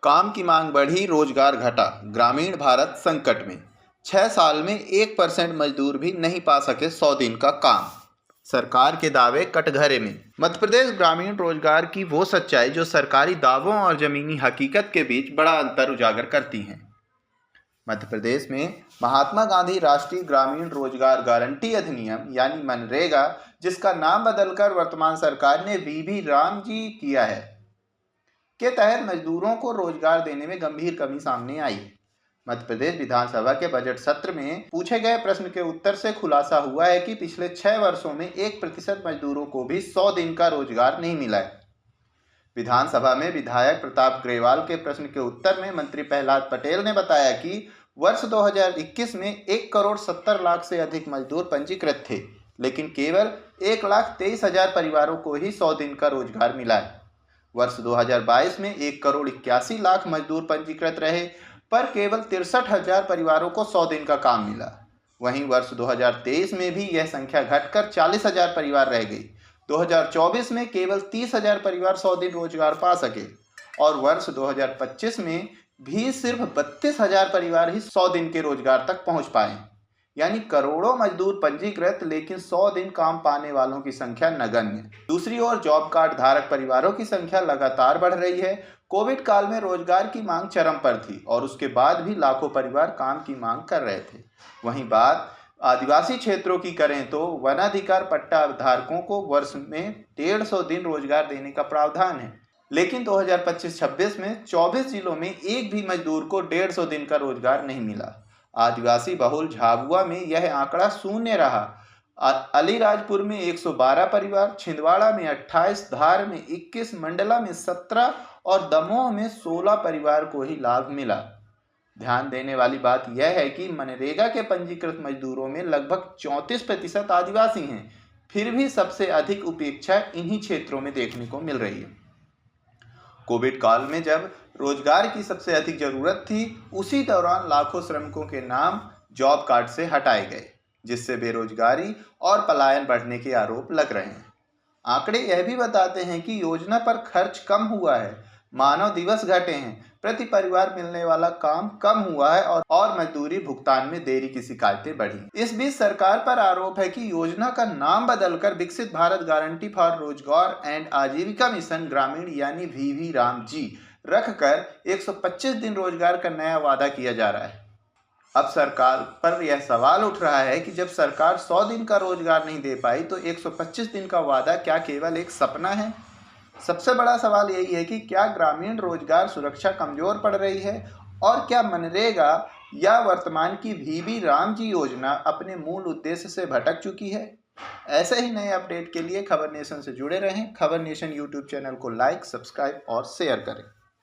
काम की मांग बढ़ी, रोजगार घटा, ग्रामीण भारत संकट में। 6 साल में 1% मजदूर भी नहीं पा सके 100 दिन का काम। सरकार के दावे कटघरे में। मध्य प्रदेश ग्रामीण रोजगार की वो सच्चाई जो सरकारी दावों और जमीनी हकीकत के बीच बड़ा अंतर उजागर करती हैं। मध्य प्रदेश में महात्मा गांधी राष्ट्रीय ग्रामीण रोजगार गारंटी अधिनियम यानी मनरेगा, जिसका नाम बदलकर वर्तमान सरकार ने वीबी राम जी किया है, के तहत मजदूरों को रोजगार देने में गंभीर कमी सामने आई। मध्य प्रदेश विधानसभा के बजट सत्र में पूछे गए प्रश्न के उत्तर से खुलासा हुआ है कि पिछले 6 वर्षों में 1% मजदूरों को भी 100 दिन का रोजगार नहीं मिला है। विधानसभा में विधायक प्रताप ग्रेवाल के प्रश्न के उत्तर में मंत्री प्रहलाद पटेल ने बताया कि वर्ष 2021 में 1,70,00,000 से अधिक मजदूर पंजीकृत थे, लेकिन केवल 1,23,000 परिवारों को ही 100 दिन का रोजगार मिला है। वर्ष 2022 में 1,81,00,000 मजदूर पंजीकृत रहे, पर केवल 63,000 परिवारों को 100 दिन का काम मिला। वहीं वर्ष 2023 में भी यह संख्या घटकर 40,000 परिवार रह गई। 2024 में केवल 30,000 परिवार 100 दिन रोजगार पा सके और वर्ष 2025 में भी सिर्फ 32,000 परिवार ही 100 दिन के रोजगार तक पहुंच पाए। यानी करोड़ों मजदूर पंजीकृत, लेकिन 100 दिन काम पाने वालों की संख्या नगण्य। दूसरी ओर जॉब कार्ड धारक परिवारों की संख्या लगातार बढ़ रही है। कोविड काल में रोजगार की मांग चरम पर थी और उसके बाद भी लाखों परिवार काम की मांग कर रहे थे। वहीं बात आदिवासी क्षेत्रों की करें तो वनाधिकार पट्टा धारकों को वर्ष में 150 दिन रोजगार देने का प्रावधान है, लेकिन 2025-26 में 24 जिलों में एक भी मजदूर को 150 दिन का रोजगार नहीं मिला। आदिवासी बहुल झाबुआ में यह आंकड़ा शून्य रहा। अलीराजपुर में 112 परिवार, छिंदवाड़ा में 28, धार में 21, मंडला में 17 और दमोह में 16 परिवार को ही लाभ मिला। ध्यान देने वाली बात यह है कि मनरेगा के पंजीकृत मजदूरों में लगभग 34% आदिवासी हैं, फिर भी सबसे अधिक उपेक्षा इन्हीं क्षेत्रों में देखने को मिल रही है। कोविड काल में जब रोजगार की सबसे अधिक जरूरत थी, उसी दौरान लाखों श्रमिकों के नाम जॉब कार्ड से हटाए गए, जिससे बेरोजगारी और पलायन बढ़ने के आरोप लग रहे हैं। आंकड़े यह भी बताते हैं कि योजना पर खर्च कम हुआ है, मानव दिवस घटे हैं, प्रति परिवार मिलने वाला काम कम हुआ है और मजदूरी भुगतान में देरी की शिकायतें बढ़ी। इस बीच सरकार पर आरोप है कि योजना का नाम बदलकर विकसित भारत गारंटी फॉर रोजगार एंड आजीविका मिशन ग्रामीण यानी वीवी राम जी रखकर 125 दिन रोजगार का नया वादा किया जा रहा है। अब सरकार पर यह सवाल उठ रहा है कि जब सरकार 100 दिन का रोजगार नहीं दे पाई तो 125 दिन का वादा क्या केवल एक सपना है? सबसे बड़ा सवाल यही है कि क्या ग्रामीण रोजगार सुरक्षा कमजोर पड़ रही है और क्या मनरेगा या वर्तमान की वीबी राम जी योजना अपने मूल उद्देश्य से भटक चुकी है? ऐसे ही नए अपडेट के लिए खबर नेशन से जुड़े रहें। खबर नेशन यूट्यूब चैनल को लाइक, सब्सक्राइब और शेयर करें।